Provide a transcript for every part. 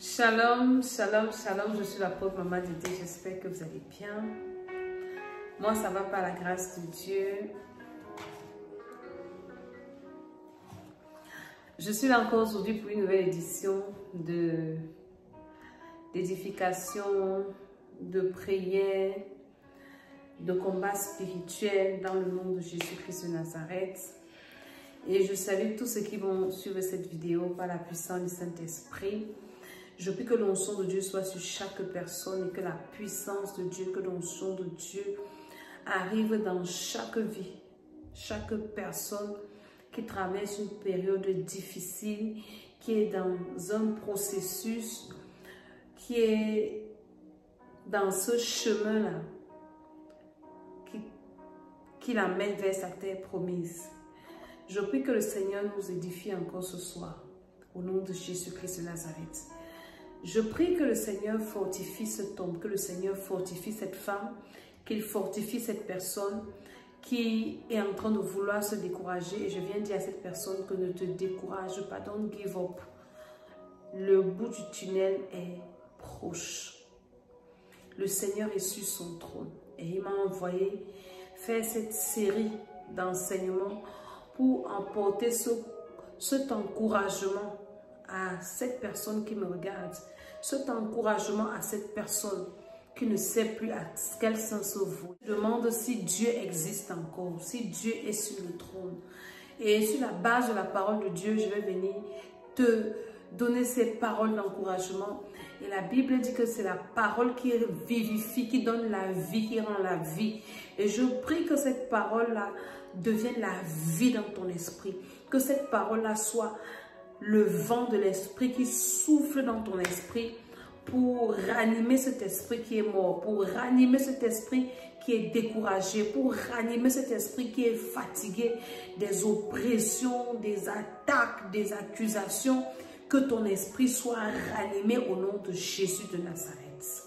Shalom, shalom, shalom, je suis l'apôtre Maman Dédé, j'espère que vous allez bien. Moi, ça va par la grâce de Dieu. Je suis là encore aujourd'hui pour une nouvelle édition d'édification, de prière, de combat spirituel dans le nom de Jésus-Christ de Nazareth. Et je salue tous ceux qui vont suivre cette vidéo par la puissance du Saint-Esprit. Je prie que l'onction de Dieu soit sur chaque personne et que la puissance de Dieu, que l'onction de Dieu arrive dans chaque vie, chaque personne qui traverse une période difficile, qui est dans un processus, qui est dans ce chemin-là, qui l'amène vers sa terre promise. Je prie que le Seigneur nous édifie encore ce soir, au nom de Jésus-Christ de Nazareth. Je prie que le Seigneur fortifie cet homme, que le Seigneur fortifie cette femme, qu'il fortifie cette personne qui est en train de vouloir se décourager. Et je viens dire à cette personne que ne te décourage pas, don't give up. Le bout du tunnel est proche. Le Seigneur est sur son trône et il m'a envoyé faire cette série d'enseignements pour emporter cet encouragement à cette personne qui me regarde, cet encouragement à cette personne qui ne sait plus à quel sens se vouer. Je demande si Dieu existe encore, si Dieu est sur le trône. Et sur la base de la parole de Dieu, je vais venir te donner ces paroles d'encouragement. Et la Bible dit que c'est la parole qui vivifie, qui donne la vie, qui rend la vie. Et je prie que cette parole-là devienne la vie dans ton esprit. Que cette parole-là soit le vent de l'esprit qui souffle dans ton esprit pour ranimer cet esprit qui est mort, pour ranimer cet esprit qui est découragé, pour ranimer cet esprit qui est fatigué des oppressions, des attaques, des accusations. Que ton esprit soit ranimé au nom de Jésus de Nazareth.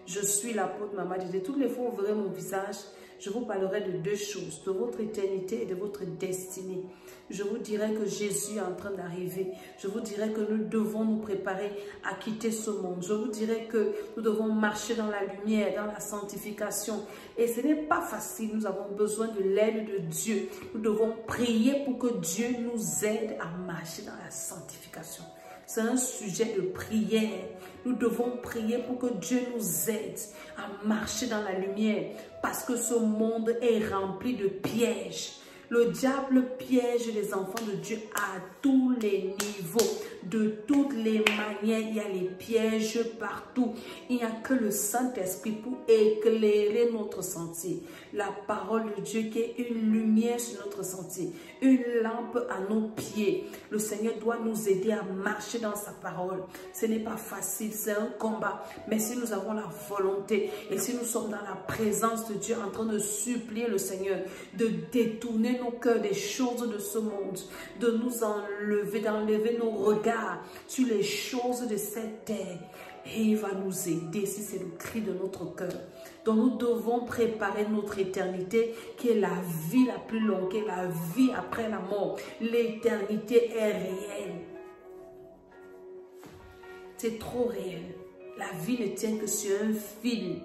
Je suis l'apôtre Maman Dédé. Toutes les fois où vous verrez mon visage, je vous parlerai de deux choses, de votre éternité et de votre destinée. Je vous dirai que Jésus est en train d'arriver. Je vous dirai que nous devons nous préparer à quitter ce monde. Je vous dirai que nous devons marcher dans la lumière, dans la sanctification. Et ce n'est pas facile. Nous avons besoin de l'aide de Dieu. Nous devons prier pour que Dieu nous aide à marcher dans la sanctification. C'est un sujet de prière. Nous devons prier pour que Dieu nous aide à marcher dans la lumière. Parce que ce monde est rempli de pièges. Le diable piège les enfants de Dieu à tous les niveaux. De toutes les manières, il y a les pièges partout. Il n'y a que le Saint-Esprit pour éclairer notre sentier. La parole de Dieu qui est une lumière sur notre sentier. Une lampe à nos pieds. Le Seigneur doit nous aider à marcher dans sa parole. Ce n'est pas facile, c'est un combat. Mais si nous avons la volonté et si nous sommes dans la présence de Dieu en train de supplier le Seigneur, de détourner nos cœurs des choses de ce monde, de nous enlever, d'enlever nos regards sur les choses de cette terre. Et il va nous aider si c'est le cri de notre cœur. Donc nous devons préparer notre éternité qui est la vie la plus longue, qui est la vie après la mort. L'éternité est réelle. C'est trop réel. La vie ne tient que sur un fil.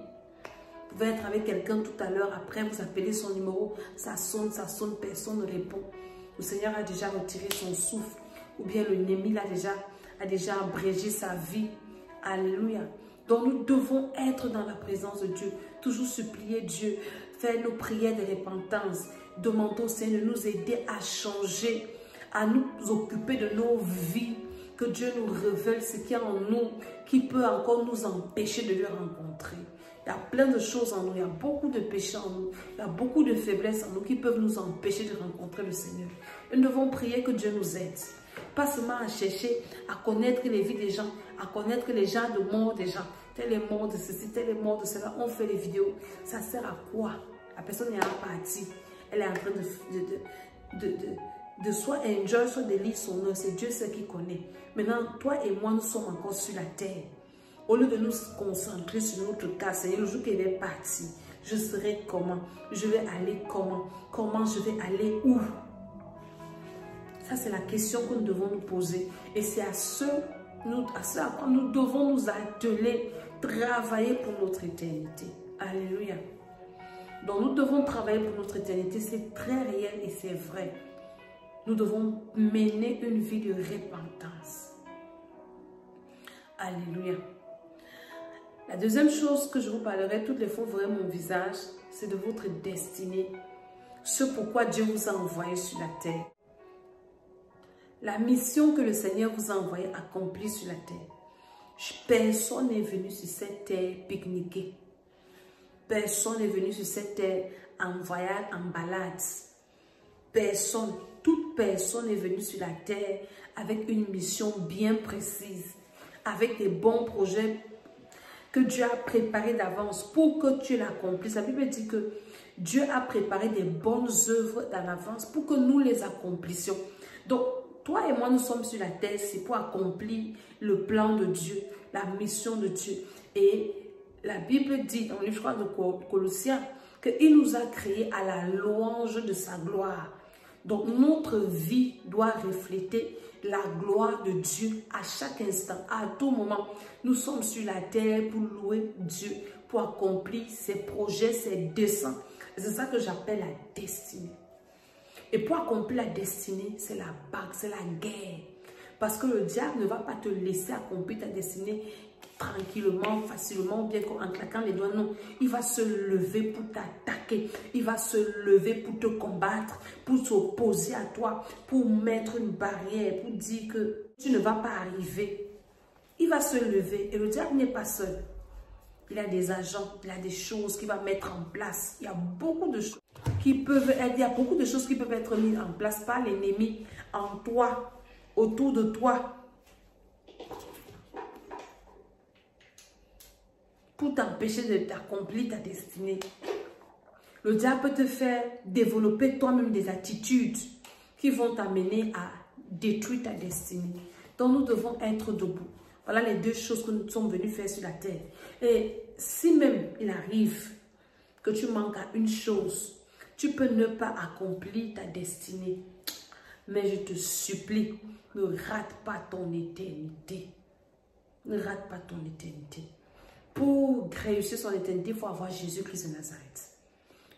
Vous pouvez être avec quelqu'un tout à l'heure, après vous appelez son numéro, ça sonne, personne ne répond. Le Seigneur a déjà retiré son souffle. Ou bien l'ennemi a déjà abrégé sa vie. Alléluia. Donc nous devons être dans la présence de Dieu. Toujours supplier Dieu. Faire nos prières de repentance. Demander au Seigneur de nous aider à changer. À nous occuper de nos vies. Que Dieu nous révèle ce qu'il y a en nous. Qui peut encore nous empêcher de le rencontrer. Il y a plein de choses en nous. Il y a beaucoup de péchés en nous. Il y a beaucoup de faiblesses en nous qui peuvent nous empêcher de rencontrer le Seigneur. Et nous devons prier que Dieu nous aide. Pas seulement à chercher, à connaître les vies des gens, à connaître les gens de mort des gens. Tel est mort de ceci, tel est mort de cela. On fait les vidéos. Ça sert à quoi? La personne est en partie. Elle est en train de soit enjoy, soit de lire son œuvre. C'est Dieu seul qui connaît. Maintenant, toi et moi, nous sommes encore sur la terre. Au lieu de nous concentrer sur notre cas, Seigneur, le jour qu'il est parti, je serai comment? Je vais aller comment? Comment je vais aller où? Ça, c'est la question que nous devons nous poser. Et c'est à ce nous devons nous atteler, travailler pour notre éternité. Alléluia. Donc nous devons travailler pour notre éternité, c'est très réel et c'est vrai. Nous devons mener une vie de repentance. Alléluia. La deuxième chose que je vous parlerai toutes les fois, vous verrez mon visage, c'est de votre destinée. Ce pourquoi Dieu vous a envoyé sur la terre. La mission que le Seigneur vous a envoyée accomplie sur la terre. Personne n'est venu sur cette terre pique-niquer. Personne n'est venu sur cette terre en voyage, en balade. Personne, toute personne est venue sur la terre avec une mission bien précise, avec des bons projets que Dieu a préparés d'avance pour que tu l'accomplisses. La Bible dit que Dieu a préparé des bonnes œuvres dans l'avance pour que nous les accomplissions. Donc, toi et moi, nous sommes sur la terre, c'est pour accomplir le plan de Dieu, la mission de Dieu. Et la Bible dit dans le livre de Colossiens qu'il nous a créés à la louange de sa gloire. Donc, notre vie doit refléter la gloire de Dieu à chaque instant, à tout moment. Nous sommes sur la terre pour louer Dieu, pour accomplir ses projets, ses desseins. C'est ça que j'appelle la destinée. Et pour accomplir la destinée, c'est la bagarre, c'est la guerre. Parce que le diable ne va pas te laisser accomplir ta destinée tranquillement, facilement, ou bien en claquant les doigts. Non, il va se lever pour t'attaquer. Il va se lever pour te combattre, pour s'opposer à toi, pour mettre une barrière, pour dire que tu ne vas pas arriver. Il va se lever et le diable n'est pas seul. Il a des agents, il a des choses qu'il va mettre en place. Il y a beaucoup de choses qui peuvent être mises en place par l'ennemi en toi, autour de toi, pour t'empêcher d'accomplir ta destinée. Le diable peut te faire développer toi-même des attitudes qui vont t'amener à détruire ta destinée. Donc nous devons être debout. Voilà les deux choses que nous sommes venus faire sur la terre. Et si même il arrive que tu manques à une chose, tu peux ne pas accomplir ta destinée. Mais je te supplie, ne rate pas ton éternité. Ne rate pas ton éternité. Pour réussir son éternité, il faut avoir Jésus-Christ de Nazareth.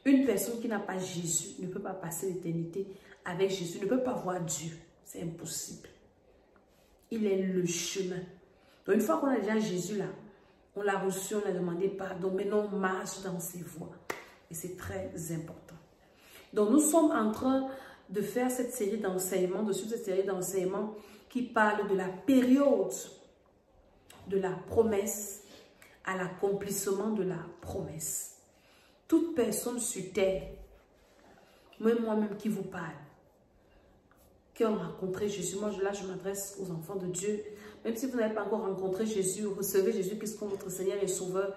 Une personne qui n'a pas Jésus ne peut pas passer l'éternité avec Jésus, ne peut pas voir Dieu. C'est impossible. Il est le chemin. Donc une fois qu'on a déjà Jésus là, on l'a reçu, on a demandé pardon, maintenant on marche dans ses voies. Et c'est très important. Donc nous sommes en train de faire cette série d'enseignements, de suivre cette série d'enseignements qui parle de la période de la promesse à l'accomplissement de la promesse. Toute personne sur terre, même moi-même qui vous parle, qui ont rencontré Jésus, moi là je m'adresse aux enfants de Dieu, même si vous n'avez pas encore rencontré Jésus, recevez Jésus-Christ comme votre Seigneur et Sauveur,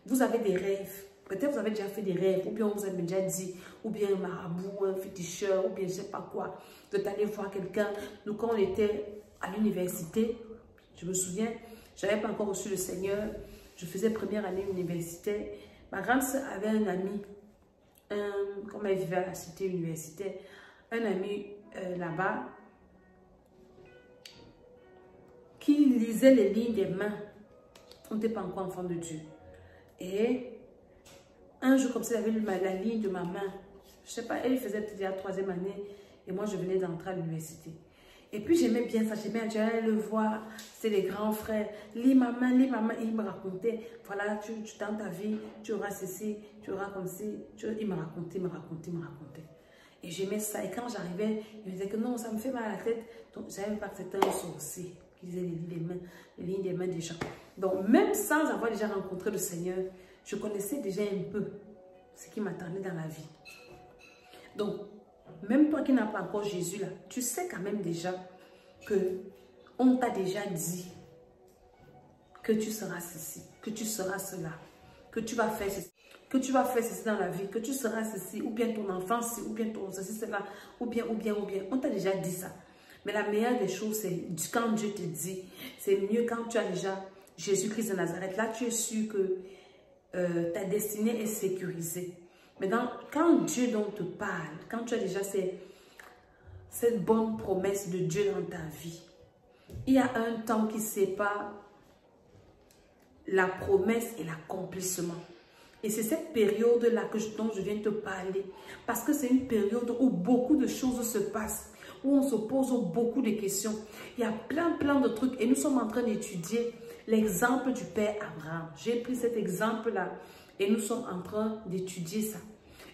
vous avez des rêves. Peut-être vous avez déjà fait des rêves, ou bien on vous a déjà dit, ou bien un marabout, un féticheur, ou bien je ne sais pas quoi, d'aller voir quelqu'un. Nous, quand on était à l'université, je me souviens, je n'avais pas encore reçu le Seigneur, je faisais première année universitaire. Ma grande soeur avait un ami, comme elle vivait à la cité universitaire, un ami là-bas, qui lisait les lignes des mains. On n'était pas encore enfant de Dieu. Et un jour, comme ça, il avait lu la ligne de ma main. Je ne sais pas, elle faisait peut-être la 3e année et moi, je venais d'entrer à l'université. Et puis, j'aimais bien ça. J'aimais aller le voir. C'est les grands frères. Lis ma main, lis ma main. Et il me racontait, voilà, dans ta vie, tu auras ceci, tu auras comme ci. Il me racontait. Et j'aimais ça. Et quand j'arrivais, il me disait que non, ça me fait mal à la tête. Donc, je ne savais pas que c'était un sorcier qui disait les lignes des mains des gens. Donc, même sans avoir déjà rencontré le Seigneur, je connaissais déjà un peu ce qui m'attendait dans la vie. Donc, même toi qui n'as pas encore Jésus là, tu sais quand même déjà que on t'a déjà dit que tu seras ceci, que tu seras cela, que tu vas faire ceci, que tu vas faire ceci dans la vie, que tu seras ceci, ou bien ton enfant, ou bien ton ceci, cela, ou bien. On t'a déjà dit ça. Mais la meilleure des choses, c'est quand Dieu te dit, c'est mieux quand tu as déjà Jésus-Christ de Nazareth. Là, tu es sûr que ta destinée est sécurisée. Maintenant, quand Dieu donc te parle, quand tu as déjà cette bonne promesse de Dieu dans ta vie, il y a un temps qui sépare la promesse et l'accomplissement. Et c'est cette période-là dont je viens te parler. Parce que c'est une période où beaucoup de choses se passent. Où on se pose beaucoup de questions. Il y a plein de trucs. Et nous sommes en train d'étudier l'exemple du père Abraham. J'ai pris cet exemple-là. Et nous sommes en train d'étudier ça.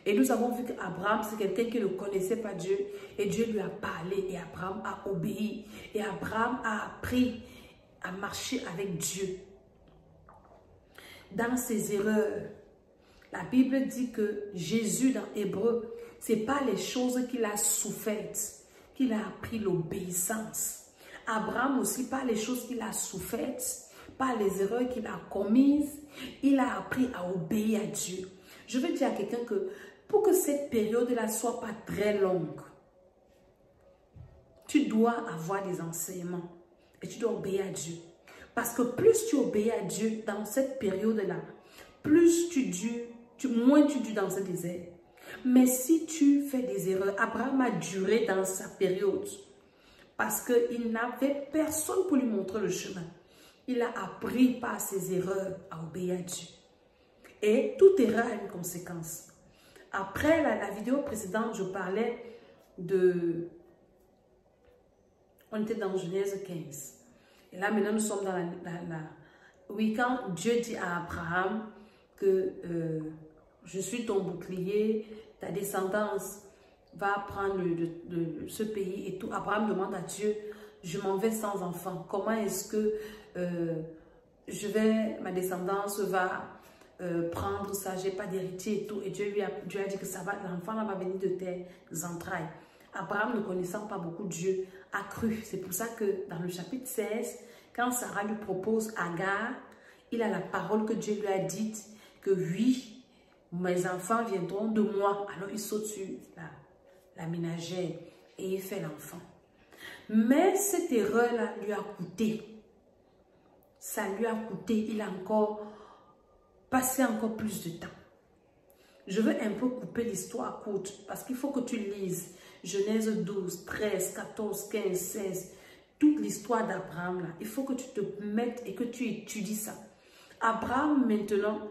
Et nous avons vu qu'Abraham, c'est quelqu'un qui ne connaissait pas Dieu. Et Dieu lui a parlé. Et Abraham a obéi. Et Abraham a appris à marcher avec Dieu. Dans ses erreurs, la Bible dit que Jésus dans Hébreu, ce n'est pas les choses qu'il a souffertes, qu'il a appris l'obéissance. Abraham aussi, pas les choses qu'il a souffertes, pas les erreurs qu'il a commises, il a appris à obéir à Dieu. Je veux dire à quelqu'un que pour que cette période-là ne soit pas très longue, tu dois avoir des enseignements et tu dois obéir à Dieu. Parce que plus tu obéis à Dieu dans cette période-là, plus moins tu dures dans ce désert. Mais si tu fais des erreurs, Abraham a duré dans sa période parce qu'il n'avait personne pour lui montrer le chemin. Il a appris par ses erreurs à obéir à Dieu. Et toute erreur a une conséquence. Après la vidéo précédente, je parlais de... On était dans Genèse 15. Et là, maintenant, nous sommes dans oui, quand Dieu dit à Abraham que je suis ton bouclier, ta descendance va prendre ce pays et tout. Abraham demande à Dieu, je m'en vais sans enfant. Comment est-ce que ma descendance va prendre ça? Je n'ai pas d'héritier et tout. Et Dieu a dit que l'enfant va venir de tes entrailles. Abraham, ne connaissant pas beaucoup Dieu, a cru. C'est pour ça que dans le chapitre 16, quand Sarah lui propose Agar, il a la parole que Dieu lui a dite que oui, mes enfants viendront de moi. Alors il saute sur la ménagère et il fait l'enfant. Mais cette erreur-là lui a coûté. Ça lui a coûté. Il a encore passé encore plus de temps. Je veux un peu couper l'histoire courte parce qu'il faut que tu lises Genèse 12, 13, 14, 15, 16. Toute l'histoire d'Abraham là. Il faut que tu te mettes et que tu étudies ça. Abraham maintenant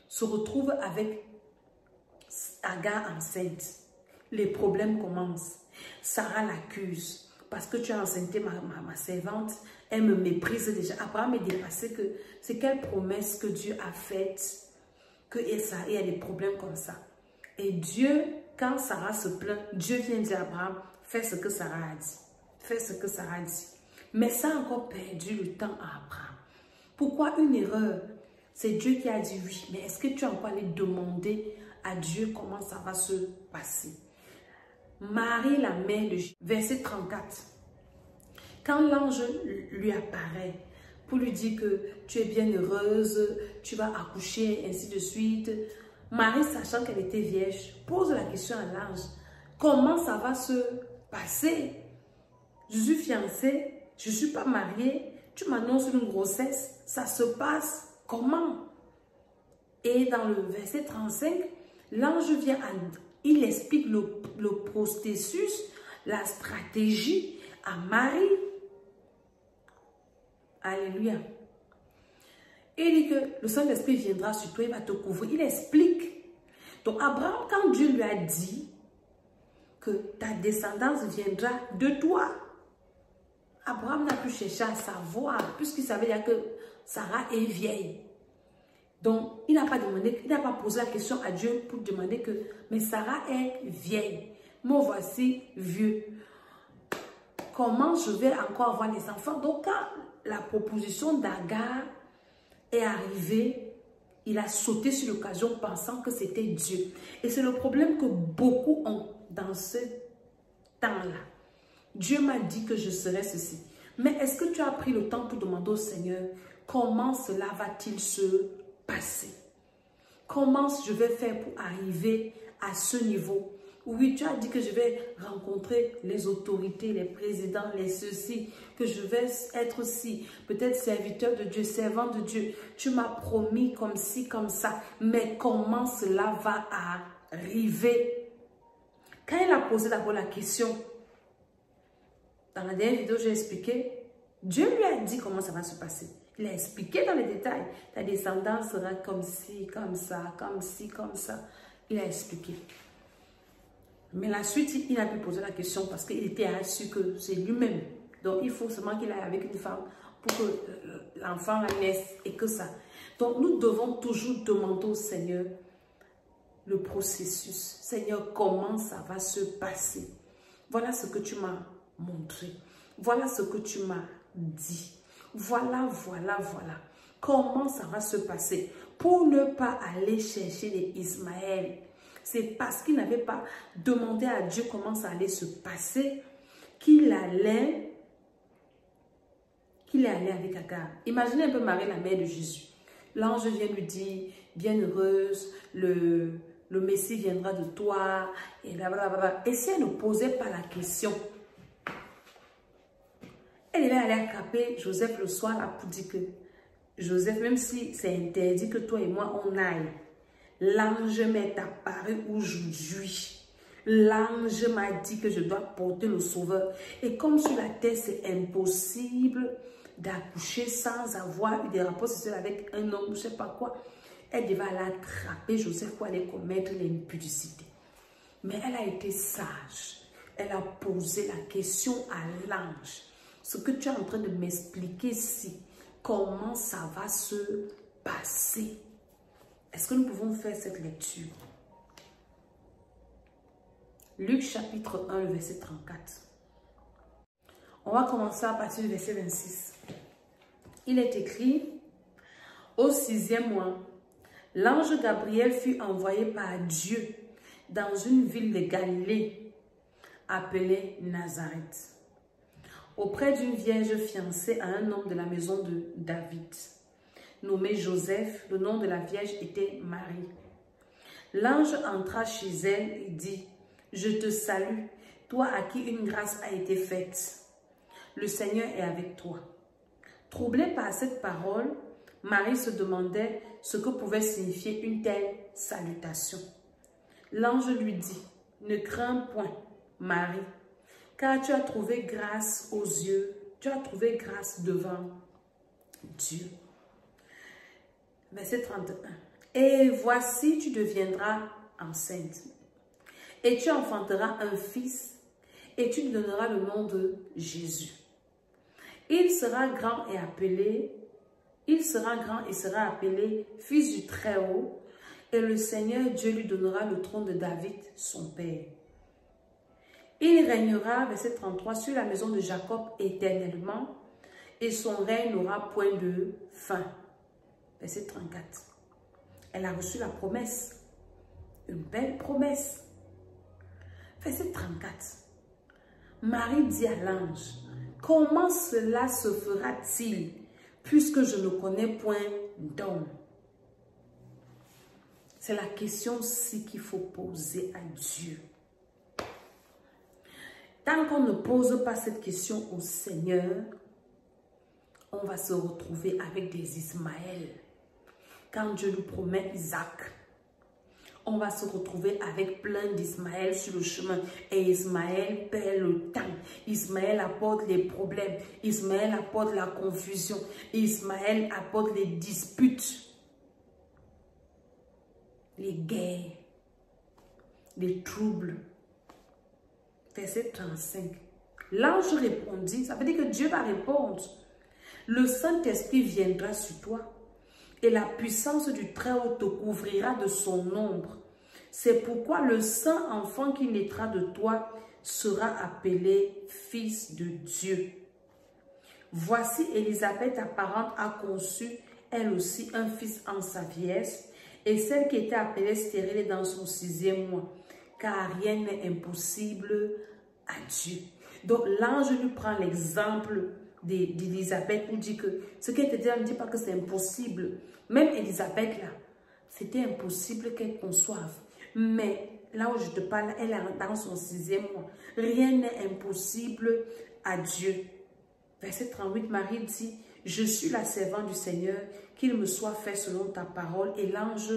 se retrouve avec Agar enceinte. Les problèmes commencent. Sarah l'accuse. Parce que tu as enceinté ma servante, elle me méprise déjà. Abraham est dépassé que c'est quelle promesse que Dieu a faite qu'il y a des problèmes comme ça. Et Dieu, quand Sarah se plaint, Dieu vient dire à Abraham, fais ce que Sarah a dit. Fais ce que Sarah a dit. Mais ça a encore perdu le temps à Abraham. Pourquoi une erreur? C'est Dieu qui a dit oui. Mais est-ce que tu as encore allé demander à Dieu comment ça va se passer? Marie, la mère de Jésus, verset 34. Quand l'ange lui apparaît pour lui dire que tu es bien heureuse, tu vas accoucher, ainsi de suite, Marie, sachant qu'elle était vierge, pose la question à l'ange. Comment ça va se passer? Je suis fiancée, je ne suis pas mariée, tu m'annonces une grossesse, ça se passe comment? Et dans le verset 35, l'ange vient, il explique le processus, la stratégie à Marie. Alléluia. Et il dit que le Saint-Esprit viendra sur toi, il va te couvrir. Il explique. Donc Abraham, quand Dieu lui a dit que ta descendance viendra de toi, Abraham n'a plus cherché à savoir, puisqu'il savait déjà que Sarah est vieille. Donc, il n'a pas demandé, il n'a pas posé la question à Dieu pour demander que, mais Sarah est vieille. Moi, voici vieux. Comment je vais encore avoir des enfants? Donc, quand la proposition d'Agar est arrivée, il a sauté sur l'occasion pensant que c'était Dieu. Et c'est le problème que beaucoup ont dans ce temps-là. Dieu m'a dit que je serais ceci. Mais est-ce que tu as pris le temps pour demander au Seigneur comment cela va-t-il se passer? Comment je vais faire pour arriver à ce niveau? Oui, tu as dit que je vais rencontrer les autorités, les présidents, les ceci, que je vais être aussi, peut-être serviteur de Dieu, servant de Dieu. Tu m'as promis comme ci, comme ça. Mais comment cela va arriver? Quand il a posé d'abord la question, dans la dernière vidéo, j'ai expliqué, Dieu lui a dit comment ça va se passer. Il a expliqué dans les détails. Ta descendance sera comme ci, comme ça, comme ci, comme ça. Il a expliqué. Mais la suite, il n'a pu poser la question parce qu'il était assuré que c'est lui-même. Donc, il faut seulement qu'il aille avec une femme pour que l'enfant naisse et que ça. Donc, nous devons toujours demander au Seigneur le processus. Seigneur, comment ça va se passer? Voilà ce que tu m'as montré. Voilà ce que tu m'as dit. Voilà. Comment ça va se passer? Pour ne pas aller chercher les Ismaël. C'est parce qu'il n'avait pas demandé à Dieu comment ça allait se passer qu'il allait avec Agar. Imaginez un peu Marie, la mère de Jésus. L'ange vient lui dire, bienheureuse, le Messie viendra de toi. Et blablabla. Et si elle ne posait pas la question, elle est allée attraper Joseph le soir là pour dire que Joseph, même si c'est interdit que toi et moi on aille, l'ange m'est apparu aujourd'hui. L'ange m'a dit que je dois porter le sauveur. Et comme sur la terre c'est impossible d'accoucher sans avoir eu des rapports sexuels avec un homme, je ne sais pas quoi, elle devait aller attraper Joseph pour aller commettre l'impudicité. Mais elle a été sage. Elle a posé la question à l'ange. Ce que tu es en train de m'expliquer ici, comment ça va se passer? Est-ce que nous pouvons faire cette lecture? Luc chapitre 1, le verset 34. On va commencer à partir du verset 26. Il est écrit, au 6e mois, l'ange Gabriel fut envoyé par Dieu dans une ville de Galilée appelée Nazareth, auprès d'une vierge fiancée à un homme de la maison de David, nommé Joseph. Le nom de la vierge était Marie. L'ange entra chez elle et dit, « Je te salue, toi à qui une grâce a été faite. Le Seigneur est avec toi. » Troublée par cette parole, Marie se demandait ce que pouvait signifier une telle salutation. L'ange lui dit, « Ne crains point, Marie, car tu as trouvé grâce aux yeux, tu as trouvé grâce devant Dieu. » Verset 31. « Et voici, tu deviendras enceinte, et tu enfanteras un fils, et tu lui donneras le nom de Jésus. Il sera grand et sera appelé Fils du Très-Haut, et le Seigneur Dieu lui donnera le trône de David, son père. Il régnera, verset 33, sur la maison de Jacob éternellement, et son règne n'aura point de fin. » Verset 34. Elle a reçu la promesse, une belle promesse. Verset 34. Marie dit à l'ange, « Comment cela se fera-t-il, puisque je ne connais point d'homme? » C'est la question aussi qu'il faut poser à Dieu. Tant qu'on ne pose pas cette question au Seigneur, on va se retrouver avec des Ismaël. Quand Dieu nous promet Isaac, on va se retrouver avec plein d'Ismaël sur le chemin. Et Ismaël perd le temps. Ismaël apporte les problèmes. Ismaël apporte la confusion. Ismaël apporte les disputes, les guerres, les troubles. Verset 35. L'ange répondit, ça veut dire que Dieu va répondre. Le Saint-Esprit viendra sur toi et la puissance du Très-Haut te couvrira de son ombre. C'est pourquoi le saint enfant qui naîtra de toi sera appelé Fils de Dieu. Voici Élisabeth, ta parente, a conçu elle aussi un fils en sa vieillesse, et celle qui était appelée stérile est dans son 6e mois, car rien n'est impossible à Dieu. Donc l'ange lui prend l'exemple d'Élisabeth, nous dit que ce qui était dit, elle ne dit pas que c'est impossible. Même Élisabeth là, c'était impossible qu'elle conçoive. Mais là où je te parle, elle est dans son 6e mois. Rien n'est impossible à Dieu. Verset 38, Marie dit, « Je suis la servante du Seigneur, qu'il me soit fait selon ta parole. » Et l'ange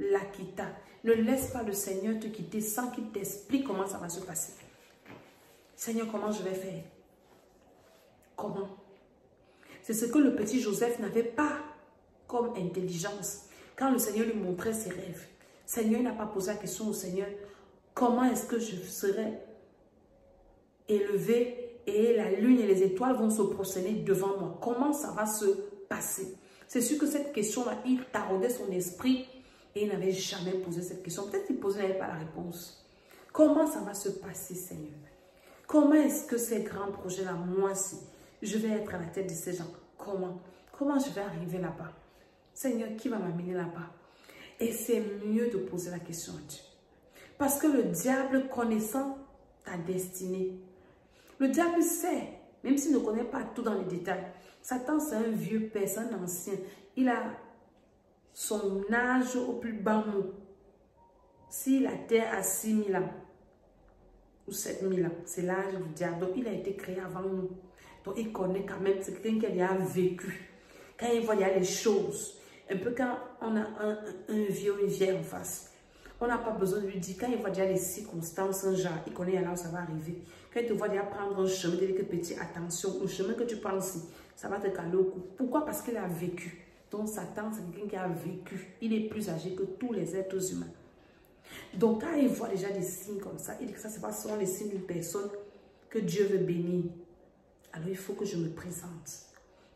la quitta. Ne laisse pas le Seigneur te quitter sans qu'il t'explique comment ça va se passer. Seigneur, comment je vais faire? Comment? C'est ce que le petit Joseph n'avait pas comme intelligence. Quand le Seigneur lui montrait ses rêves, le Seigneur n'a pas posé la question au Seigneur, comment est-ce que je serai élevé et la lune et les étoiles vont se prosterner devant moi? Comment ça va se passer? C'est sûr que cette question-là, il taraudait son esprit et il n'avait jamais posé cette question. Peut-être qu'il posait, il n'avait pas la réponse. Comment ça va se passer, Seigneur? Comment est-ce que ces grands projets-là, moi, si je vais être à la tête de ces gens, comment je vais arriver là-bas? Seigneur, qui va m'amener là-bas? Et c'est mieux de poser la question à Dieu. Parce que le diable, connaissant ta destinée, le diable sait, même s'il ne connaît pas tout dans les détails. Satan, c'est un vieux père, c'est un ancien. Il a son âge au plus bas mot. Si la terre a 6000 ans, ou 7000 ans, c'est l'âge du diable. Donc, il a été créé avant nous. Donc, il connaît quand même, c'est quelqu'un qui a vécu. Quand il voit, il y a les choses. Un peu quand on a un vieux ou une vieille en face. On n'a pas besoin de lui dire, quand il voit déjà les circonstances, un genre, il connaît là où ça va arriver. Quand il te voit déjà prendre un chemin, il dit que petit, attention, le chemin que tu prends ici, ça va te caler au cou. Pourquoi? Parce qu'il a vécu. Donc Satan, c'est quelqu'un qui a vécu. Il est plus âgé que tous les êtres humains. Donc quand il voit déjà des signes comme ça, il dit que ça, c'est pas seulement les signes d'une personne que Dieu veut bénir. Alors il faut que je me présente.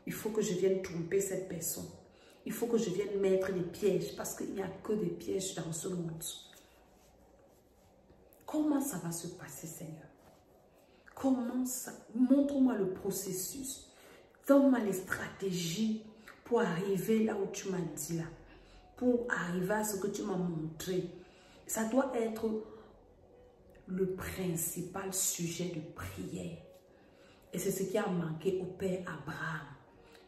Il faut que je vienne tromper cette personne. Il faut que je vienne mettre des pièges parce qu'il n'y a que des pièges dans ce monde. Comment ça va se passer, Seigneur? Comment ça? Montre-moi le processus. Donne-moi les stratégies pour arriver là où tu m'as dit là. Pour arriver à ce que tu m'as montré. Ça doit être le principal sujet de prière. Et c'est ce qui a manqué au père Abraham.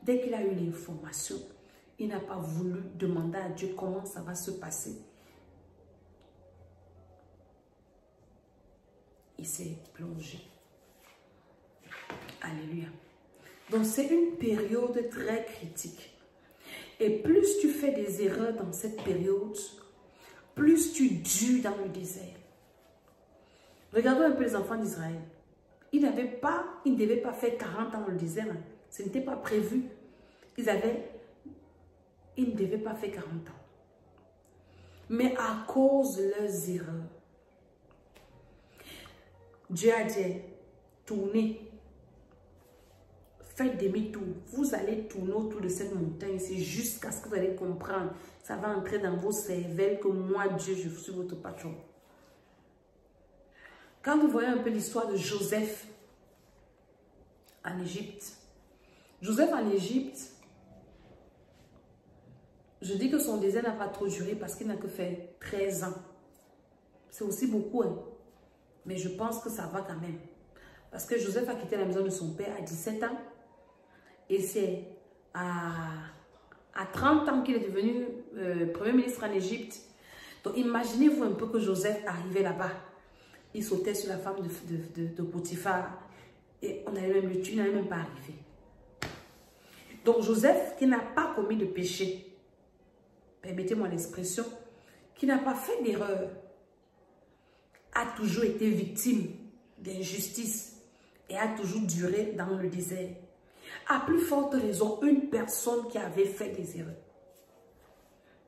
Dès qu'il a eu l'information, il n'a pas voulu demander à Dieu comment ça va se passer. Il s'est plongé. Alléluia. Donc c'est une période très critique. Et plus tu fais des erreurs dans cette période, plus tu dures dans le désert. Regardons un peu les enfants d'Israël. Ils ne devaient pas faire 40 ans dans le désert. Hein. Ce n'était pas prévu. Ils ne devaient pas faire 40 ans. Mais à cause de leurs erreurs, Dieu a dit, tournez, faites demi-tour. Vous allez tourner autour de cette montagne ici jusqu'à ce que vous allez comprendre. Ça va entrer dans vos cervelles que moi, Dieu, je suis votre patron. Quand vous voyez un peu l'histoire de Joseph en Égypte, Joseph en Égypte, je dis que son désert n'a pas trop duré parce qu'il n'a que fait 13 ans. C'est aussi beaucoup, hein? Mais je pense que ça va quand même. Parce que Joseph a quitté la maison de son père à 17 ans. Et c'est à 30 ans qu'il est devenu premier ministre en Égypte. Donc imaginez-vous un peu que Joseph arrivait là-bas. Il sautait sur la femme de Potiphar. Et on allait même le tuer, il n'allait même pas arriver. Donc Joseph, qui n'a pas commis de péché, permettez-moi l'expression, qui n'a pas fait d'erreur, a toujours été victime d'injustice et a toujours duré dans le désert. À plus forte raison, une personne qui avait fait des erreurs.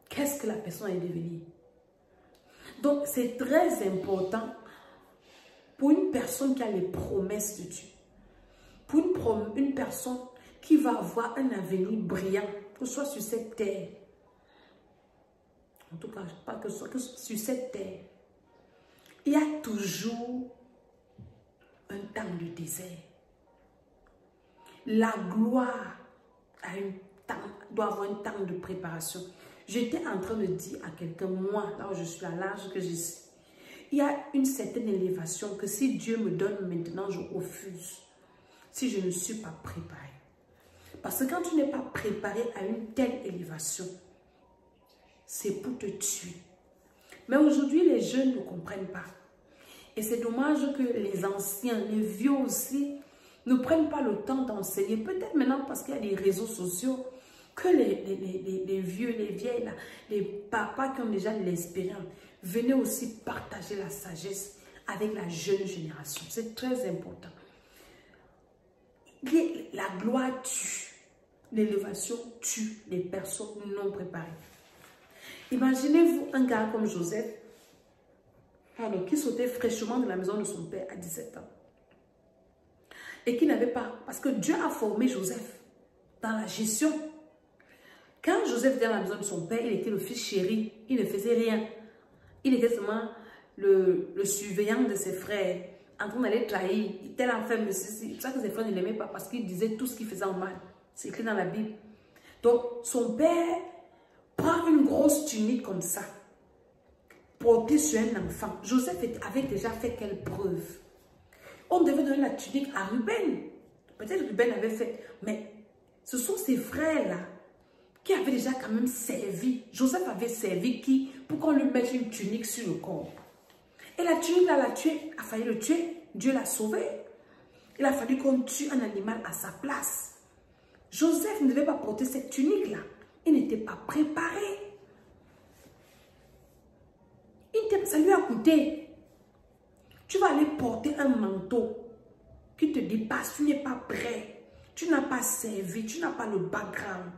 Qu'est-ce que la personne est devenue? Donc, c'est très important pour une personne qui a les promesses de Dieu. Pour une personne qui va avoir un avenir brillant, que ce soit sur cette terre. En tout cas, pas que ce soit que sur cette terre. Il y a toujours un temps de désert. La gloire doit avoir un temps de préparation. J'étais en train de dire à quelqu'un, moi, là où je suis, à l'âge que je suis, il y a une certaine élévation que si Dieu me donne maintenant, je refuse. Si je ne suis pas préparée. Parce que quand tu n'es pas préparé à une telle élévation, c'est pour te tuer. Mais aujourd'hui, les jeunes ne comprennent pas. Et c'est dommage que les anciens, les vieux aussi, ne prennent pas le temps d'enseigner. Peut-être maintenant parce qu'il y a des réseaux sociaux, que les vieux, les vieilles, là, les papas qui ont déjà de l'expérience, venez aussi partager la sagesse avec la jeune génération. C'est très important. La gloire tue. l'élévation tue les personnes non préparées. Imaginez-vous un gars comme Joseph, qui sautait fraîchement de la maison de son père à 17 ans. Et qui n'avait pas, parce que Dieu a formé Joseph dans la gestion. Quand Joseph était dans la maison de son père, il était le fils chéri, il ne faisait rien. Il était seulement le surveillant de ses frères, en train d'aller trahir. Il était l'enfer, mais c'est pour ça que ses frères ne l'aimaient pas, parce qu'il disait tout ce qu'il faisait en mal. C'est écrit dans la Bible. Donc, son père prend une grosse tunique comme ça, portée sur un enfant. Joseph avait déjà fait quelle preuve? On devait donner la tunique à Ruben. Peut-être Ruben avait fait, mais ce sont ses frères-là qui avaient déjà quand même servi. Joseph avait servi qui? Pour qu'on lui mette une tunique sur le corps. Et la tunique là, l'a tué, a failli le tuer. Dieu l'a sauvé. Il a fallu qu'on tue un animal à sa place. Joseph ne devait pas porter cette tunique-là. Il n'était pas préparé. Ça lui a coûté. Tu vas aller porter un manteau qui te dépasse. Tu n'es pas prêt. Tu n'as pas servi. Tu n'as pas le background.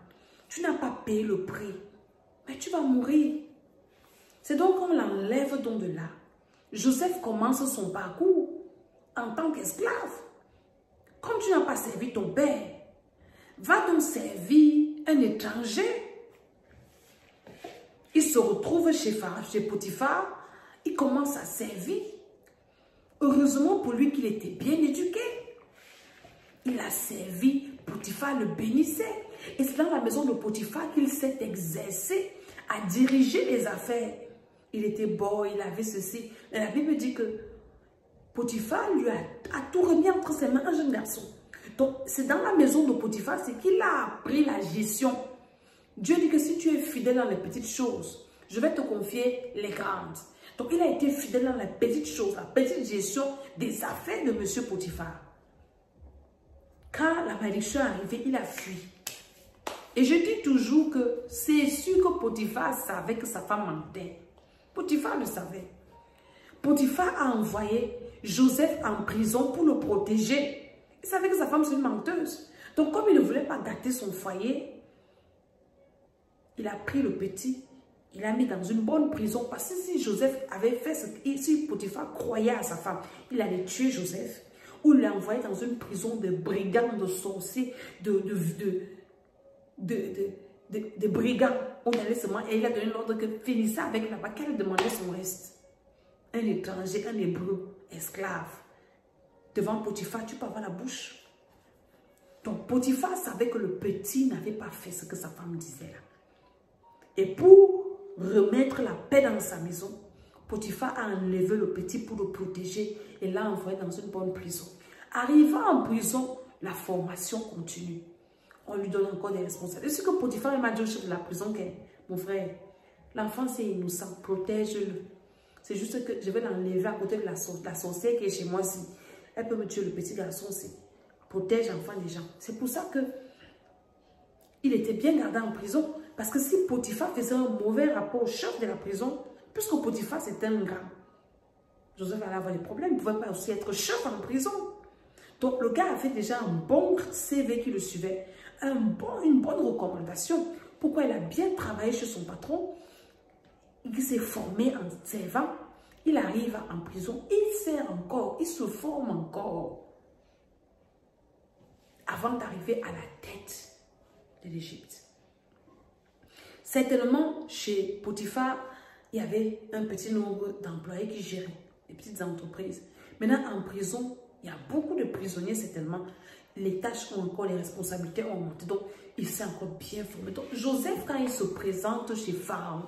Tu n'as pas payé le prix. Mais tu vas mourir. C'est donc qu'on l'enlève donc de là. Joseph commence son parcours en tant qu'esclave. Comme tu n'as pas servi ton père, va donc servir un étranger. Il se retrouve chez Potiphar. Il commence à servir. Heureusement pour lui qu'il était bien éduqué. Il a servi. Potiphar le bénissait. Et c'est dans la maison de Potiphar qu'il s'est exercé à diriger les affaires. Il était beau, il avait ceci. Et la Bible dit que Potiphar lui a tout remis entre ses mains, un jeune garçon. Donc, c'est dans la maison de Potiphar, c'est qu'il a appris la gestion. Dieu dit que si tu es fidèle dans les petites choses, je vais te confier les grandes. Donc, il a été fidèle dans les petites choses, la petite gestion des affaires de M. Potiphar. Quand la malédiction est arrivée, il a fui. Et je dis toujours que c'est sûr que Potiphar savait que sa femme mentait. Potiphar le savait. Potiphar a envoyé Joseph en prison pour le protéger. Il savait que sa femme c'est une menteuse. Donc comme il ne voulait pas gâter son foyer, il a pris le petit, il l'a mis dans une bonne prison. Parce que si Joseph avait fait ce que, si Potiphar croyait à sa femme, il allait tuer Joseph. Ou il l'a envoyé dans une prison de brigands, de sorciers, de brigands. On allait seulement, et il a donné l'ordre que finissait avec là-bas, qu'elle demandait son reste. Un étranger, un hébreu, esclave. Devant Potiphar, tu peux avoir la bouche. Donc Potiphar savait que le petit n'avait pas fait ce que sa femme disait là. Et pour remettre la paix dans sa maison, Potiphar a enlevé le petit pour le protéger et l'a envoyé dans une bonne prison. Arrivant en prison, la formation continue. On lui donne encore des responsabilités. C'est ce que Potiphar m'a dit au chef de la prison que, mon frère, l'enfant c'est innocent, protège-le. C'est juste que je vais l'enlever à côté de la sorcière qui est chez moi ici. Elle peut me tuer, le petit garçon, c'est protège l'enfant des gens. C'est pour ça que il était bien gardé en prison. Parce que si Potiphar faisait un mauvais rapport au chef de la prison, puisque Potiphar c'était un grand, Joseph allait avoir des problèmes. Il ne pouvait pas aussi être chef en prison. Donc le gars avait déjà un bon CV qui le suivait, une bonne recommandation. Pourquoi il a bien travaillé chez son patron, il s'est formé en servant, il arrive en prison, il sert encore, il se forme encore avant d'arriver à la tête de l'Égypte. Certainement, chez Potiphar, il y avait un petit nombre d'employés qui géraient les petites entreprises. Maintenant, en prison, il y a beaucoup de prisonniers, certainement. Les tâches ont encore, les responsabilités ont monté. Donc, il s'est encore bien formé. Donc, Joseph, quand il se présente chez Pharaon,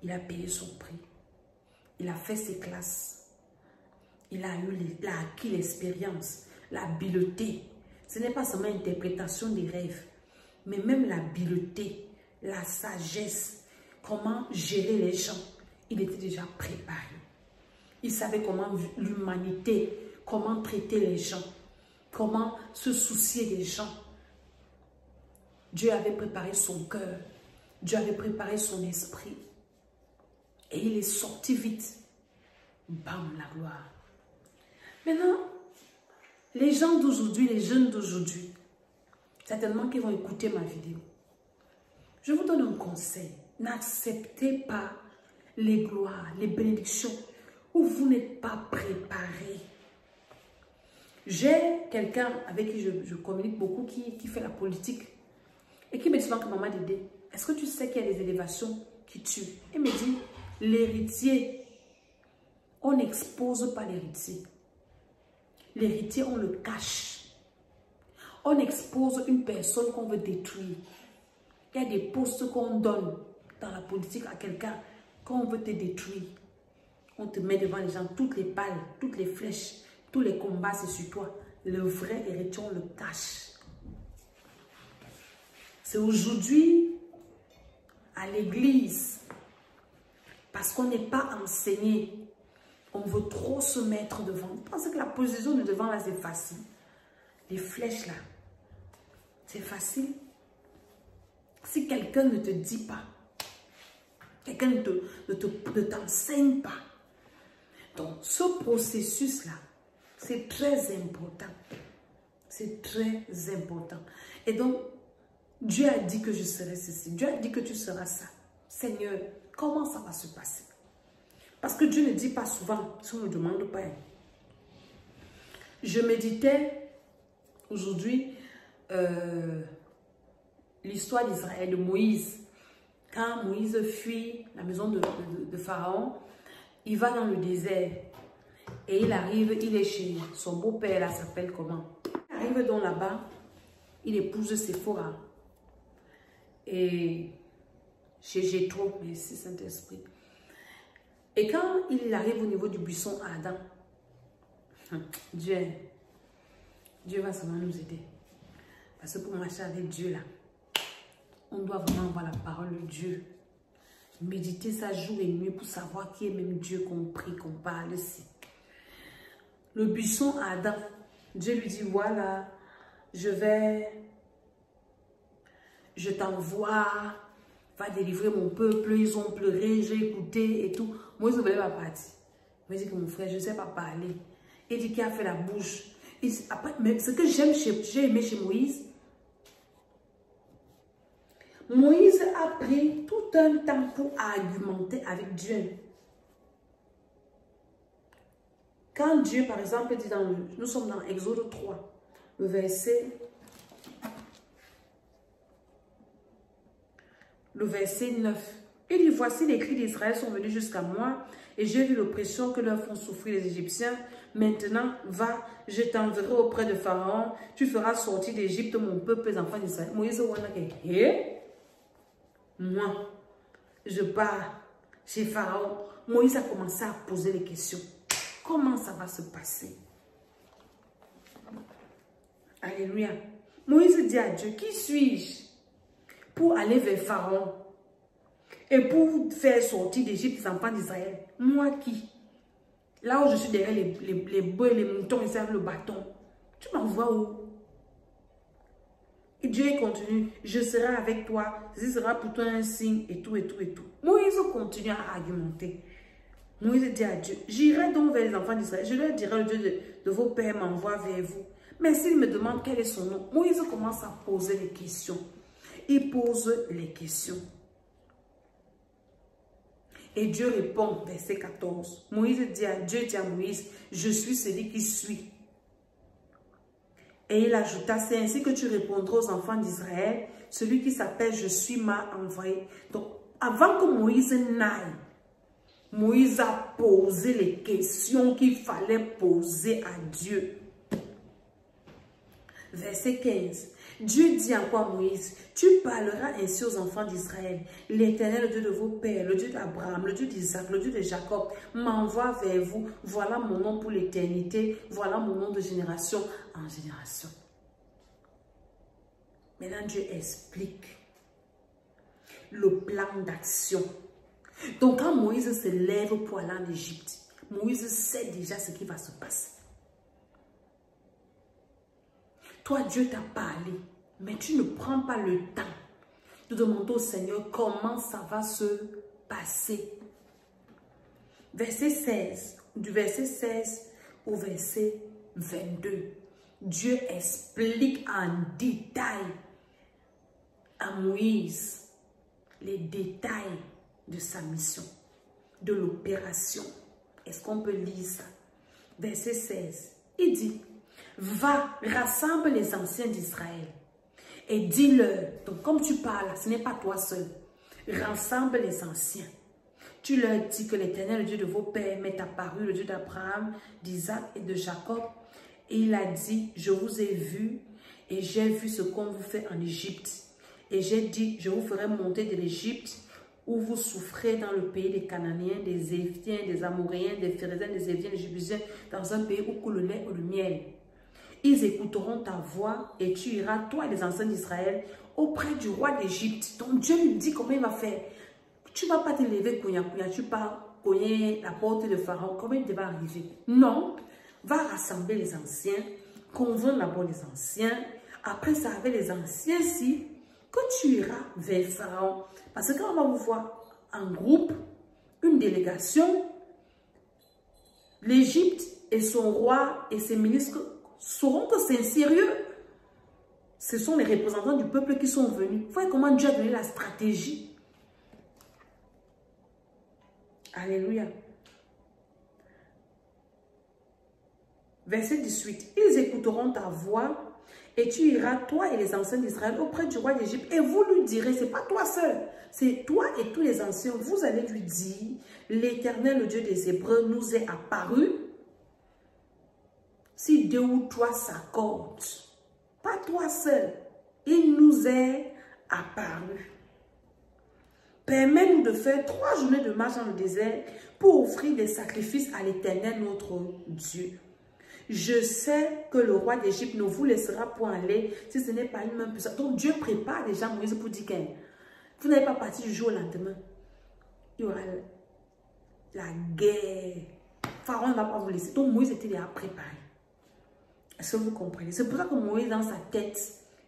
il a payé son prix. Il a fait ses classes. Il a acquis l'expérience, l'habileté. Ce n'est pas seulement l'interprétation des rêves, mais même l'habileté, la sagesse, comment gérer les gens. Il était déjà préparé. Il savait comment l'humanité, comment traiter les gens, comment se soucier des gens. Dieu avait préparé son cœur, Dieu avait préparé son esprit. Et il est sorti vite. Bam, la gloire. Maintenant, les gens d'aujourd'hui, les jeunes d'aujourd'hui, certainement qu'ils vont écouter ma vidéo. Je vous donne un conseil. N'acceptez pas les gloires, les bénédictions où vous n'êtes pas préparé. J'ai quelqu'un avec qui je communique beaucoup qui fait la politique et qui me dit souvent que maman Dédé, est-ce que tu sais qu'il y a des élévations qui tuent? Il me dit, l'héritier, on n'expose pas l'héritier. L'héritier, on le cache. On expose une personne qu'on veut détruire. Il y a des postes qu'on donne dans la politique à quelqu'un qu'on veut te détruire. On te met devant les gens, toutes les balles, toutes les flèches, tous les combats, c'est sur toi. Le vrai héritier, on le cache. C'est aujourd'hui, à l'église, parce qu'on n'est pas enseigné, on veut trop se mettre devant. On pense que la position de devant, là, c'est facile. Les flèches, là, c'est facile. Si quelqu'un ne te dit pas, quelqu'un ne t'enseigne pas, donc ce processus-là, c'est très important. C'est très important. Et donc, Dieu a dit que je serai ceci. Dieu a dit que tu seras ça. Seigneur, comment ça va se passer? Parce que Dieu ne dit pas souvent, si on ne demande pas. Je méditais aujourd'hui l'histoire d'Israël, de Moïse. Quand Moïse fuit la maison de Pharaon, il va dans le désert. Et il arrive, il est chez son beau-père, là, s'appelle comment? Il arrive donc là-bas, il épouse Séphora. Et chez Jétro, merci Saint-Esprit. Et quand il arrive au niveau du buisson à Adam, Dieu va seulement nous aider. Parce que pour marcher avec Dieu, là, on doit vraiment avoir la parole de Dieu. Méditer ça jour et nuit pour savoir qui est même Dieu qu'on prie, qu'on parle ici. Le buisson à Adam, Dieu lui dit, voilà, je t'envoie, va délivrer mon peuple, ils ont pleuré, j'ai écouté et tout. Moïse ne voulait pas partir. Il me dit que mon frère, je ne sais pas parler. Il dit qu'il a fait la bouche. Après, mais ce que j'ai aimé chez Moïse, Moïse a pris tout un temps pour argumenter avec Dieu. Quand Dieu, par exemple, dit nous sommes dans Exode 3, le verset 9. Il dit, voici les cris d'Israël sont venus jusqu'à moi et j'ai vu l'oppression que leur font souffrir les Égyptiens. Maintenant, va, je t'enverrai auprès de Pharaon. Tu feras sortir d'Égypte mon peuple, les enfants d'Israël. Moïse, moi, je pars chez Pharaon. Moïse a commencé à poser les questions. Comment ça va se passer? Alléluia. Moïse dit à Dieu, qui suis-je pour aller vers Pharaon et pour faire sortir d'Égypte les enfants d'Israël? Moi qui? Là où je suis derrière les bœufs, les moutons, ils servent le bâton. Tu m'envoies où? Et Dieu continue, je serai avec toi, ce sera pour toi un signe et tout, et tout, et tout. Moïse continue à argumenter. Moïse dit à Dieu, j'irai donc vers les enfants d'Israël, je leur dirai, le Dieu de vos pères m'envoie vers vous. Mais s'il me demande quel est son nom, Moïse commence à poser les questions. Il pose les questions. Et Dieu répond, verset 14. Dieu dit à Moïse, je suis celui qui suis. Et il ajouta, c'est ainsi que tu répondras aux enfants d'Israël, celui qui s'appelle je suis m'a envoyé. Donc, avant que Moïse n'aille, Moïse a posé les questions qu'il fallait poser à Dieu. Verset 15. Dieu dit encore à Moïse, tu parleras ainsi aux enfants d'Israël. L'Éternel, le Dieu de vos pères, le Dieu d'Abraham, le Dieu d'Isaac, le Dieu de Jacob, m'envoie vers vous. Voilà mon nom pour l'éternité. Voilà mon nom de génération en génération. Maintenant, Dieu explique le plan d'action. Donc, quand Moïse se lève pour aller en Égypte, Moïse sait déjà ce qui va se passer. Toi, Dieu t'a parlé, mais tu ne prends pas le temps de demander au Seigneur comment ça va se passer. Verset 16, du verset 16 au verset 22. Dieu explique en détail à Moïse les détails de sa mission, de l'opération. Est-ce qu'on peut lire ça? Verset 16, il dit, va, rassemble les anciens d'Israël et dis-leur, donc comme tu parles, ce n'est pas toi seul, rassemble les anciens. Tu leur dis que l'Éternel, le Dieu de vos pères, m'est apparu, le Dieu d'Abraham, d'Isaac et de Jacob. Et il a dit, je vous ai vu et j'ai vu ce qu'on vous fait en Égypte. Et j'ai dit, je vous ferai monter de l'Égypte où vous souffrez dans le pays des Cananéens, des Éphithiens, des Amoréens, des Phéréziens, des Éviens, des Jébusiens, dans un pays où coule le lait et le miel. Ils écouteront ta voix et tu iras, toi et les anciens d'Israël, auprès du roi d'Égypte. Donc Dieu lui dit comment il va faire. Tu ne vas pas te lever, tu pars cogner la porte de Pharaon. Comment il va arriver? Non, va rassembler les anciens, convainc d'abord les anciens. Après ça, avec les anciens, si que tu iras vers Pharaon. Parce que quand on va vous voir en groupe, une délégation, l'Égypte et son roi et ses ministres sauront que c'est sérieux. Ce sont les représentants du peuple qui sont venus. Vous voyez comment Dieu a donné la stratégie. Alléluia. Verset 18. Ils écouteront ta voix et tu iras, toi et les anciens d'Israël, auprès du roi d'Égypte et vous lui direz, c'est pas toi seul, c'est toi et tous les anciens, vous allez lui dire, l'Éternel, le Dieu des Hébreux, nous est apparu. Si 2 ou 3 s'accordent, pas toi seul, il nous est apparu. Permets-nous de faire 3 journées de marche dans le désert pour offrir des sacrifices à l'Éternel notre Dieu. Je sais que le roi d'Égypte ne vous laissera point aller si ce n'est pas une main puissante. Donc Dieu prépare déjà Moïse pour dire que vous n'allez pas partir du jour au lendemain. Il y aura la guerre. Pharaon ne va pas vous laisser. Donc Moïse était déjà préparé. Est-ce que vous comprenez? C'est pour ça que Moïse, dans sa tête,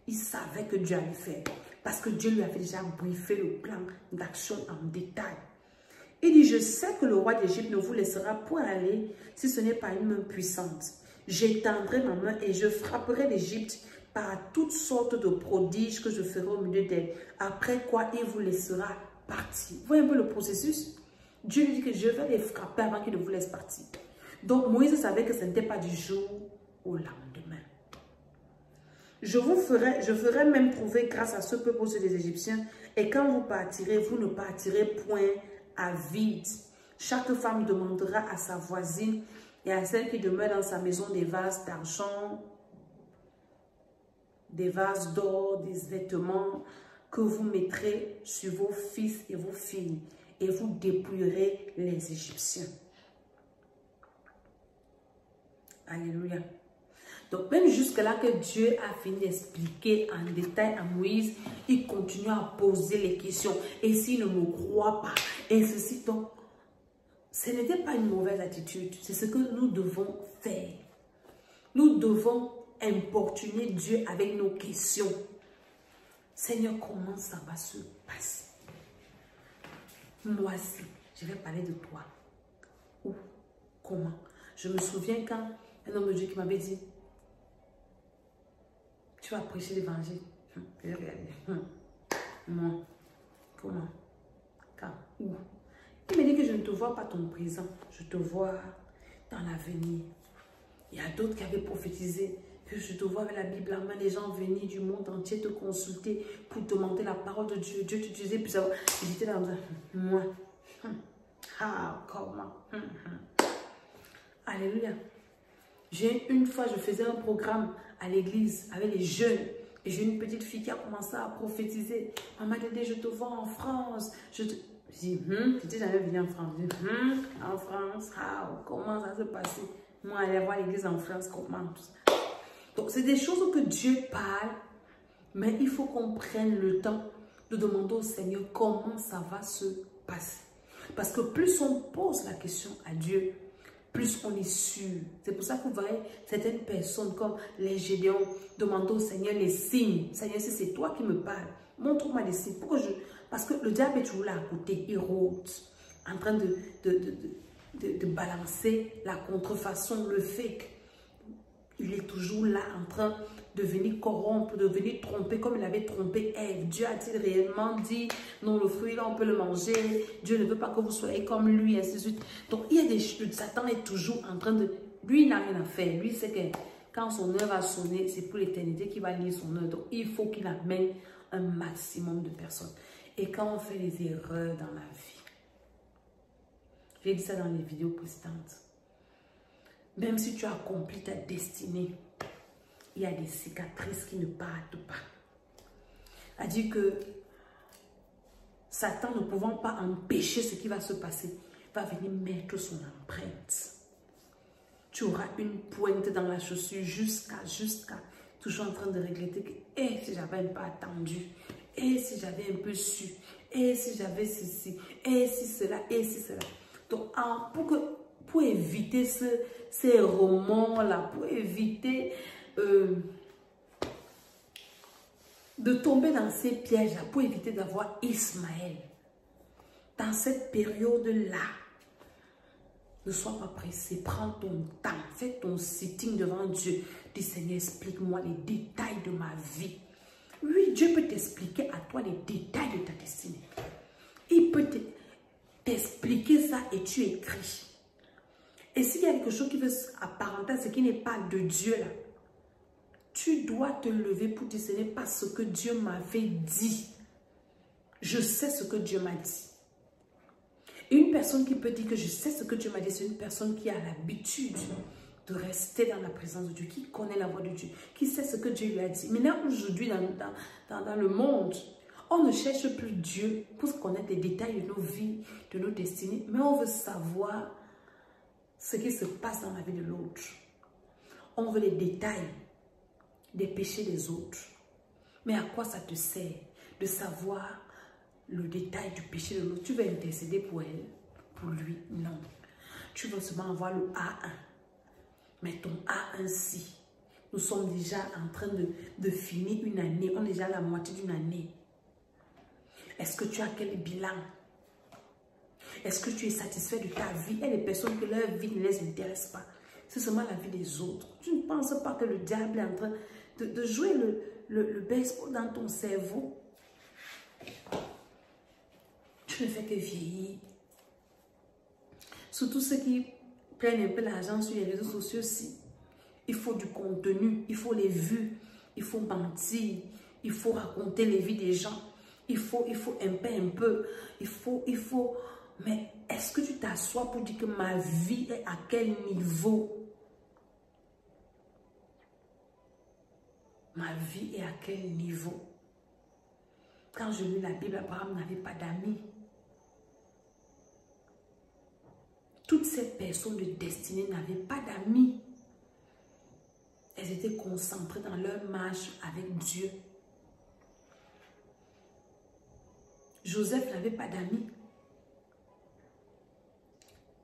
il savait que Dieu allait faire. Parce que Dieu lui avait déjà briefé le plan d'action en détail. Il dit, je sais que le roi d'Égypte ne vous laissera point aller si ce n'est pas une main puissante. J'étendrai ma main et je frapperai l'Égypte par toutes sortes de prodiges que je ferai au milieu d'elle. Après quoi, il vous laissera partir. Vous voyez un peu le processus? Dieu lui dit que je vais les frapper avant qu'il ne vous laisse partir. Donc Moïse savait que ce n'était pas du jour au lendemain. Je ferai même prouver grâce à ce peuple sur les Égyptiens. Et quand vous partirez, vous ne partirez point à vide. Chaque femme demandera à sa voisine et à celle qui demeure dans sa maison des vases d'argent, des vases d'or, des vêtements que vous mettrez sur vos fils et vos filles et vous dépouillerez les Égyptiens. Alléluia. Donc même jusque-là que Dieu a fini d'expliquer en détail à Moïse, il continue à poser les questions. Et s'il ne me croit pas, et ceci, donc, ce n'était pas une mauvaise attitude. C'est ce que nous devons faire. Nous devons importuner Dieu avec nos questions. Seigneur, comment ça va se passer? Moi aussi, je vais parler de toi. Où? Comment? Je me souviens quand un homme de Dieu qui m'avait dit, tu vas prêcher l'évangile. J'ai regardé. Moi. Comment? Quand? Où? Il me dit que je ne te vois pas ton présent. Je te vois dans l'avenir. Il y a d'autres qui avaient prophétisé que je te vois avec la Bible en main. Les gens venaient du monde entier te consulter pour demander la parole de Dieu. Dieu t'utilisait pour savoir. J'étais dans un... Moi. Ah, comment? Alléluia. Une fois, je faisais un programme à l'église avec les jeunes. Et j'ai une petite fille qui a commencé à prophétiser. Maman Dédé, je te vois en France. Je dis, j'étais jamais venue en France. Je dis, en France, comment ça se passe? Moi, aller voir l'église en France, comment tout ça. Donc, c'est des choses que Dieu parle. Mais il faut qu'on prenne le temps de demander au Seigneur comment ça va se passer. Parce que plus on pose la question à Dieu, plus on est sûr. C'est pour ça que vous voyez certaines personnes comme les Gédéons demandent au Seigneur les signes. Seigneur, si c'est toi qui me parles, montre-moi les signes. Pourquoi Parce que le diable est toujours là à côté, il rôde, en train de balancer la contrefaçon, le fake. Il est toujours là en train de venir corrompre, de venir tromper comme il avait trompé Ève. Dieu a-t-il réellement dit, non, le fruit là on peut le manger, Dieu ne veut pas que vous soyez comme lui, ainsi de suite. Donc il y a des choses, Satan est toujours en train de, lui il n'a rien à faire, lui c'est que quand son heure va sonner, c'est pour l'éternité qu'il va lire son heure. Donc il faut qu'il amène un maximum de personnes. Et quand on fait des erreurs dans la vie, j'ai dit ça dans les vidéos précédentes, même si tu as accompli ta destinée, il y a des cicatrices qui ne partent pas. C'est-à-dire que Satan, ne pouvant pas empêcher ce qui va se passer, va venir mettre son empreinte. Tu auras une pointe dans la chaussure jusqu'à toujours en train de regretter que si j'avais un peu attendu, si j'avais un peu su, si j'avais ceci, si cela, si cela. Donc, pour éviter ces romans-là, pour éviter de tomber dans ces pièges-là, pour éviter d'avoir Ismaël, dans cette période-là, ne sois pas pressé, prends ton temps, fais ton sitting devant Dieu. Dis Seigneur, explique-moi les détails de ma vie. Oui, Dieu peut t'expliquer à toi les détails de ta destinée. Il peut t'expliquer ça et tu écris. Et s'il y a quelque chose qui veut apparenter à ce qui n'est pas de Dieu là, tu dois te lever pour dire ce n'est pas ce que Dieu m'avait dit. Je sais ce que Dieu m'a dit. Une personne qui peut dire que je sais ce que Dieu m'a dit, c'est une personne qui a l'habitude de rester dans la présence de Dieu, qui connaît la voix de Dieu, qui sait ce que Dieu lui a dit. Maintenant, aujourd'hui, dans le monde, on ne cherche plus Dieu pour connaître les détails de nos vies, de nos destinées, mais on veut savoir ce qui se passe dans la vie de l'autre. On veut les détails des péchés des autres. Mais à quoi ça te sert de savoir le détail du péché de l'autre? Tu veux intercéder pour elle, pour lui? Non. Tu veux seulement avoir le A1. Mais ton A1-ci, nous sommes déjà en train de finir une année. On est déjà à la moitié d'une année. Est-ce que tu as quel bilan? Est-ce que tu es satisfait de ta vie? Il y a des personnes que leur vie ne les intéresse pas. C'est seulement la vie des autres. Tu ne penses pas que le diable est en train de jouer le baseball dans ton cerveau? Tu ne fais que vieillir. Surtout ceux qui prennent un peu l'argent sur les réseaux sociaux aussi. Il faut du contenu, il faut les vues, il faut mentir, il faut raconter les vies des gens. Il faut un peu, il faut. Mais est-ce que tu t'assois pour dire que ma vie est à quel niveau? Ma vie est à quel niveau? Quand je lis la Bible, Abraham n'avait pas d'amis. Toutes ces personnes de destinée n'avaient pas d'amis. Elles étaient concentrées dans leur marche avec Dieu. Joseph n'avait pas d'amis.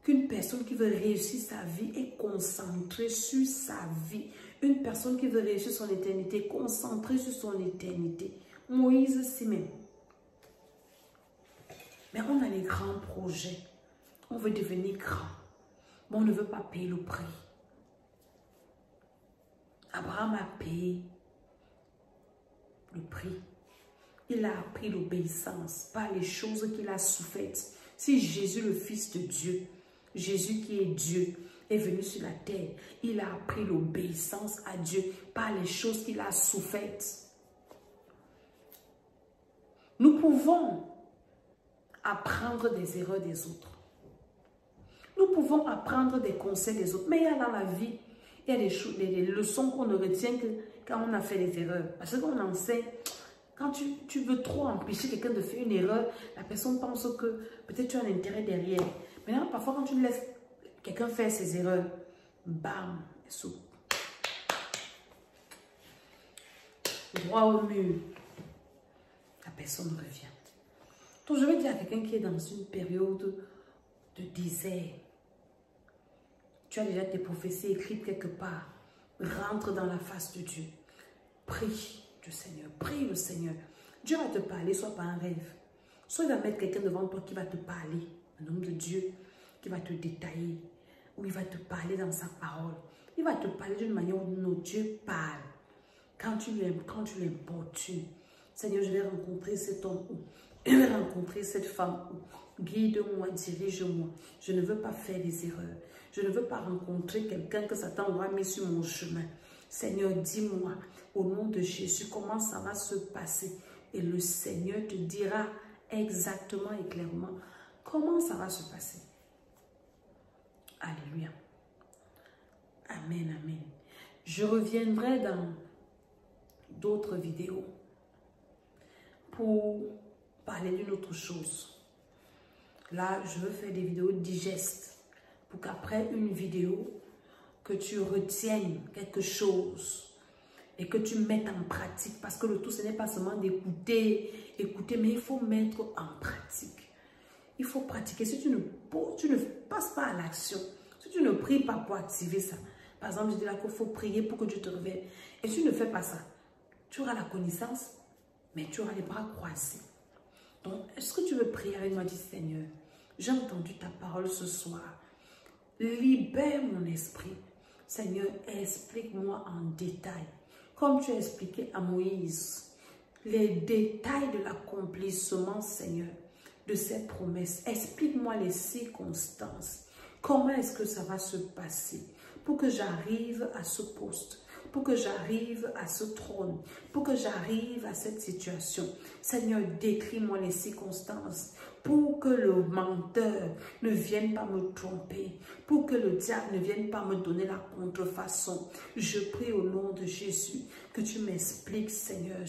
Qu'une personne qui veut réussir sa vie est concentrée sur sa vie. Une personne qui veut réussir son éternité, concentrée sur son éternité. Moïse, si même. Mais on a les grands projets. On veut devenir grand. Mais on ne veut pas payer le prix. Abraham a payé le prix. Il a appris l'obéissance par les choses qu'il a souffertes. Si Jésus, le Fils de Dieu, Jésus qui est Dieu, est venu sur la terre, il a appris l'obéissance à Dieu par les choses qu'il a souffertes. Nous pouvons apprendre des erreurs des autres. Nous pouvons apprendre des conseils des autres. Mais il y a dans la vie, il y a des leçons qu'on ne retient que quand on a fait des erreurs. Parce qu'on enseigne, quand tu veux trop empêcher quelqu'un de faire une erreur, la personne pense que peut-être tu as un intérêt derrière. Maintenant, parfois quand tu laisses quelqu'un faire ses erreurs, bam, droit au mur, la personne revient. Donc je vais dire à quelqu'un qui est dans une période de désert, tu as déjà tes prophéties écrites quelque part, rentre dans la face de Dieu, prie du Seigneur, prie le Seigneur. Dieu va te parler, soit par un rêve, soit il va mettre quelqu'un devant toi qui va te parler, un homme de Dieu qui va te détailler, ou il va te parler dans sa parole. Il va te parler d'une manière où notre Dieu parle. Quand tu l'importunes. Seigneur, je vais rencontrer cet homme. Je vais rencontrer cette femme. Guide-moi, dirige-moi. Je ne veux pas faire des erreurs. Je ne veux pas rencontrer quelqu'un que Satan aura mis sur mon chemin. Seigneur, dis-moi, au nom de Jésus, comment ça va se passer. Et le Seigneur te dira exactement et clairement comment ça va se passer. Alléluia. Amen, amen. Je reviendrai dans d'autres vidéos pour parler d'une autre chose. Là, je veux faire des vidéos digestes pour qu'après une vidéo, que tu retiennes quelque chose et que tu mettes en pratique. Parce que le tout, ce n'est pas seulement d'écouter, mais il faut mettre en pratique. Il faut pratiquer. Si tu ne passes pas à l'action, si tu ne pries pas pour activer ça, par exemple, je dis là qu'il faut prier pour que Dieu te révèle, et tu ne fais pas ça, tu auras la connaissance, mais tu auras les bras croisés. Donc, est-ce que tu veux prier avec moi? Dis, Seigneur, j'ai entendu ta parole ce soir. Libère mon esprit. Seigneur, explique-moi en détail, comme tu as expliqué à Moïse, les détails de l'accomplissement, Seigneur, de cette promesse. Explique-moi les circonstances. Comment est-ce que ça va se passer pour que j'arrive à ce poste, pour que j'arrive à ce trône, pour que j'arrive à cette situation. Seigneur, décris-moi les circonstances pour que le menteur ne vienne pas me tromper, pour que le diable ne vienne pas me donner la contrefaçon. Je prie au nom de Jésus que tu m'expliques, Seigneur.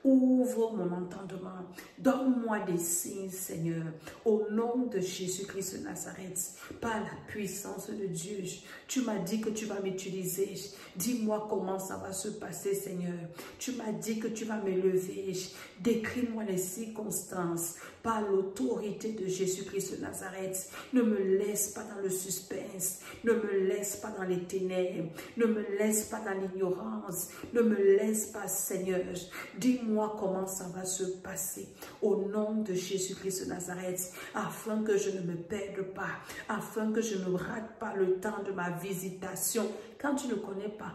Ouvre mon entendement. Donne-moi des signes, Seigneur. Au nom de Jésus-Christ de Nazareth, par la puissance de Dieu, tu m'as dit que tu vas m'utiliser. Dis-moi comment ça va se passer, Seigneur. Tu m'as dit que tu vas me lever. Décris-moi les circonstances par l'autorité de Jésus-Christ de Nazareth. Ne me laisse pas dans le suspense. Ne me laisse pas dans les ténèbres. Ne me laisse pas dans l'ignorance. Ne me laisse pas, Seigneur. Dis-moi comment ça va se passer au nom de Jésus-Christ de Nazareth, afin que je ne me perde pas, afin que je ne rate pas le temps de ma visitation. Quand tu ne connais pas,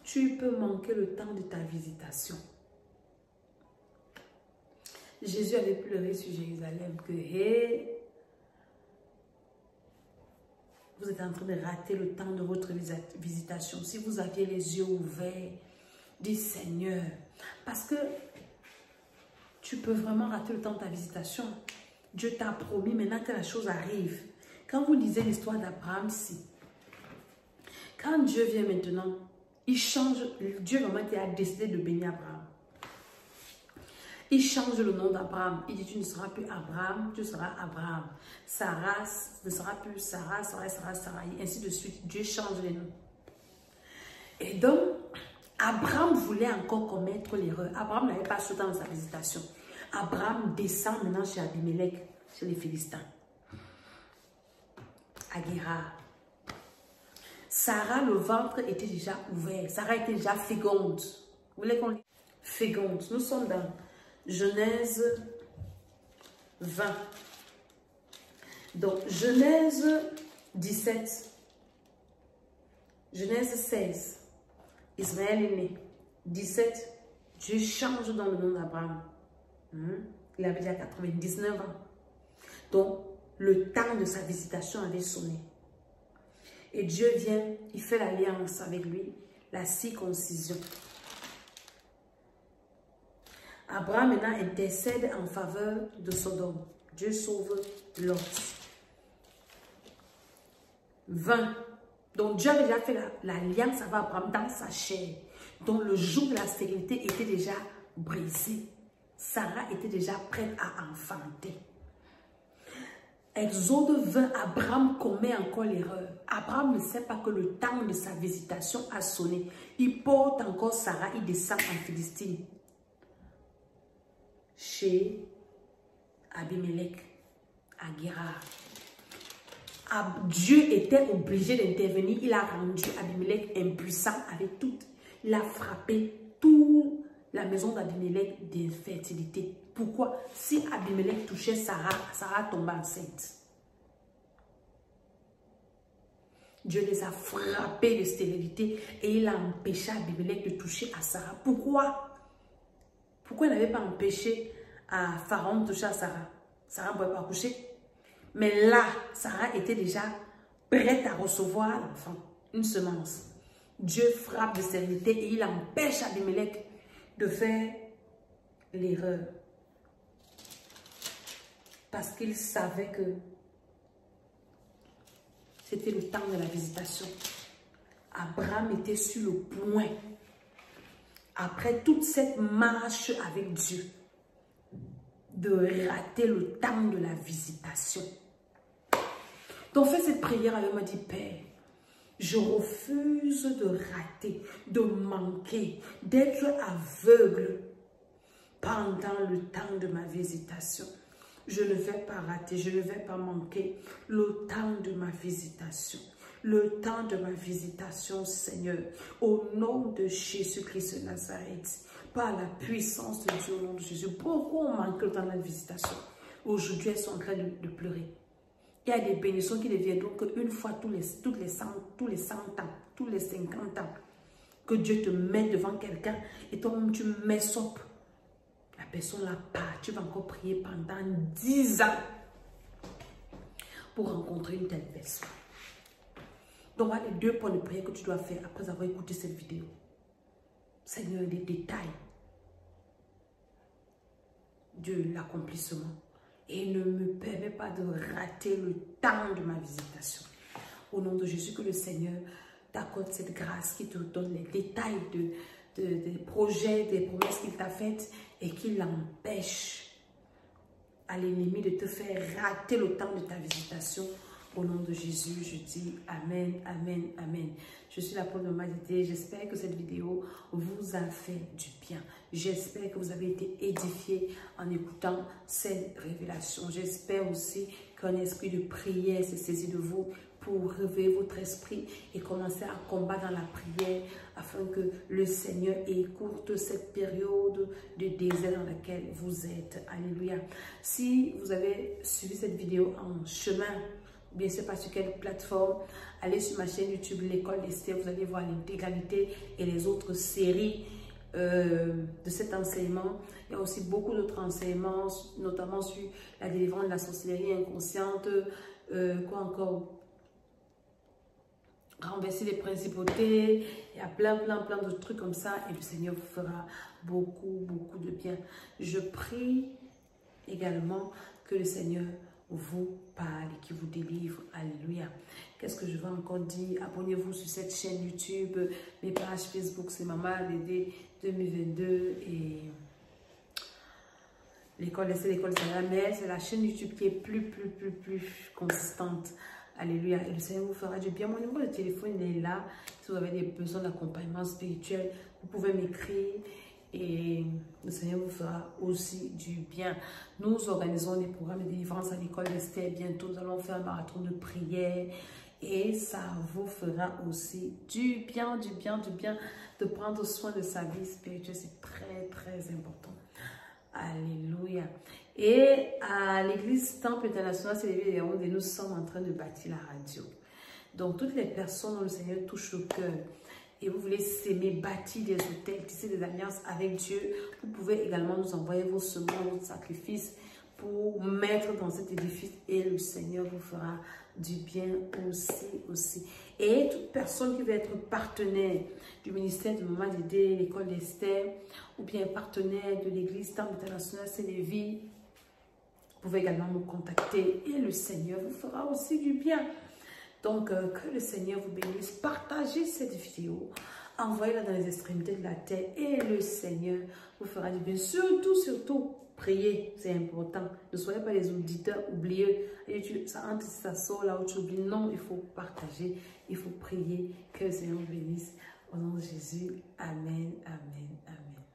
tu peux manquer le temps de ta visitation. Jésus avait pleuré sur Jérusalem que hey, vous êtes en train de rater le temps de votre visitation. Si vous aviez les yeux ouverts, dis Seigneur, parce que tu peux vraiment rater le temps de ta visitation. Dieu t'a promis maintenant que la chose arrive. Quand vous lisez l'histoire d'Abraham ici, quand Dieu vient maintenant, il change, Dieu vraiment qui a décidé de bénir Abraham. Il change le nom d'Abraham. Il dit, tu ne seras plus Abraham, tu seras Abraham. Sarah ne sera plus Sarah, Sarah, et ainsi de suite. Dieu change les noms. Et donc, Abraham voulait encore commettre l'erreur. Abraham n'avait pas ce temps dans sa visitation. Abraham descend maintenant chez Abimelech, chez les Philistins. À Guérard. Sarah, le ventre était déjà ouvert. Sarah était déjà féconde. Vous voulez qu'on dise féconde? Nous sommes dans Genèse 20. Donc, Genèse 17. Genèse 16. Israël est né. 17. Dieu change dans le nom d'Abraham. Il avait déjà 99 ans. Donc, le temps de sa visitation avait sonné. Et Dieu vient, il fait l'alliance avec lui, la circoncision. Abraham maintenant intercède en faveur de Sodome. Dieu sauve Lot. 20. Donc Dieu avait déjà fait l'alliance avec Abraham dans sa chair. Donc le jour de la stérilité était déjà brisé. Sarah était déjà prête à enfanter. Exode 20, Abraham commet encore l'erreur. Abraham ne sait pas que le temps de sa visitation a sonné. Il porte encore Sarah, il descend en Philistine. Chez Abimelech, à Guérard. Dieu était obligé d'intervenir. Il a rendu Abimelech impuissant avec tout. Il a frappé toute la maison d'Abimelech d'infertilité. Pourquoi? Si Abimelech touchait Sarah, Sarah tombait enceinte. Dieu les a frappés de stérilité et il a empêché Abimelech de toucher à Sarah. Pourquoi? Pourquoi il n'avait pas empêché à Pharaon de toucher à Sarah? Sarah ne pouvait pas accoucher. Mais là, Sarah était déjà prête à recevoir l'enfant, une semence. Dieu frappe de stérilité et il empêche Abimelech de faire l'erreur. Parce qu'il savait que c'était le temps de la visitation. Abraham était sur le point, après toute cette marche avec Dieu, de rater le temps de la visitation. Donc fais cette prière avec moi, dis Père, je refuse de rater, de manquer, d'être aveugle pendant le temps de ma visitation. Je ne vais pas rater, je ne vais pas manquer le temps de ma visitation. Le temps de ma visitation, Seigneur, au nom de Jésus-Christ de Nazareth, par la puissance de Dieu, au nom de Jésus. Pourquoi on manque le temps de la visitation? Aujourd'hui, elles sont en train de pleurer. Il y a des bénédictions qui ne viendront qu'une fois tous les 100 ans, tous les 50 ans, que Dieu te met devant quelqu'un et toi-même tu mets sop. La personne là part, tu vas encore prier pendant 10 ans pour rencontrer une telle personne. Donc, voilà les 2 points de prière que tu dois faire après avoir écouté cette vidéo. Seigneur, les détails de l'accomplissement. Et ne me permets pas de rater le temps de ma visitation. Au nom de Jésus, que le Seigneur t'accorde cette grâce qui te donne les détails des projets, des promesses qu'il t'a faites et qu'il empêche à l'ennemi de te faire rater le temps de ta visitation. Au nom de Jésus, je dis Amen, Amen, Amen. Je suis l'apôtre de Madité. J'espère que cette vidéo vous a fait du bien. J'espère que vous avez été édifiés en écoutant cette révélation. J'espère aussi qu'un esprit de prière s'est saisi de vous pour réveiller votre esprit et commencer à combattre dans la prière afin que le Seigneur écourte cette période de désert dans laquelle vous êtes. Alléluia. Si vous avez suivi cette vidéo en chemin, bien sûr pas sur quelle plateforme, allez sur ma chaîne YouTube L'école d'Esther, vous allez voir l'intégralité et les autres séries de cet enseignement. Il y a aussi beaucoup d'autres enseignements, notamment sur la délivrance de la sorcellerie inconsciente, quoi encore, renverser les principautés. Il y a plein de trucs comme ça et le Seigneur vous fera beaucoup de bien. Je prie également que le Seigneur vous parle et qui vous délivre. Alléluia. Qu'est-ce que je vais encore dire? Abonnez-vous sur cette chaîne YouTube, mes pages Facebook, c'est Maman Dédé 2022 et l'école d'Esther, l'école de la mère. C'est la chaîne YouTube qui est plus consistante. Alléluia. Et le Seigneur vous fera du bien. Mon numéro de téléphone, il est là. Si vous avez des besoins d'accompagnement spirituel, vous pouvez m'écrire. Et le Seigneur vous fera aussi du bien. Nous organisons des programmes de délivrance à l'école d'Esther. Bientôt, nous allons faire un marathon de prière. Et ça vous fera aussi du bien de prendre soin de sa vie spirituelle. C'est très important. Alléluia. Et à l'église Temple International, c'est les vidéos où nous sommes en train de bâtir la radio. Donc, toutes les personnes dont le Seigneur touche le cœur et vous voulez s'aimer, bâtir des hôtels, tisser des alliances avec Dieu, vous pouvez également nous envoyer vos semences, vos sacrifices pour mettre dans cet édifice et le Seigneur vous fera du bien aussi. Et toute personne qui veut être partenaire du ministère de Maman Dédé, l'école d'Esther, ou bien partenaire de l'église Temple International Sénévi, vous pouvez également me contacter et le Seigneur vous fera aussi du bien. Donc, que le Seigneur vous bénisse. Partagez cette vidéo. Envoyez-la dans les extrémités de la terre. Et le Seigneur vous fera du bien. Surtout, priez. C'est important. Ne soyez pas les auditeurs oublieux. Et ça entre, ça sort là où tu oublies. Non, il faut partager. Il faut prier. Que le Seigneur vous bénisse. Au nom de Jésus. Amen, amen, amen.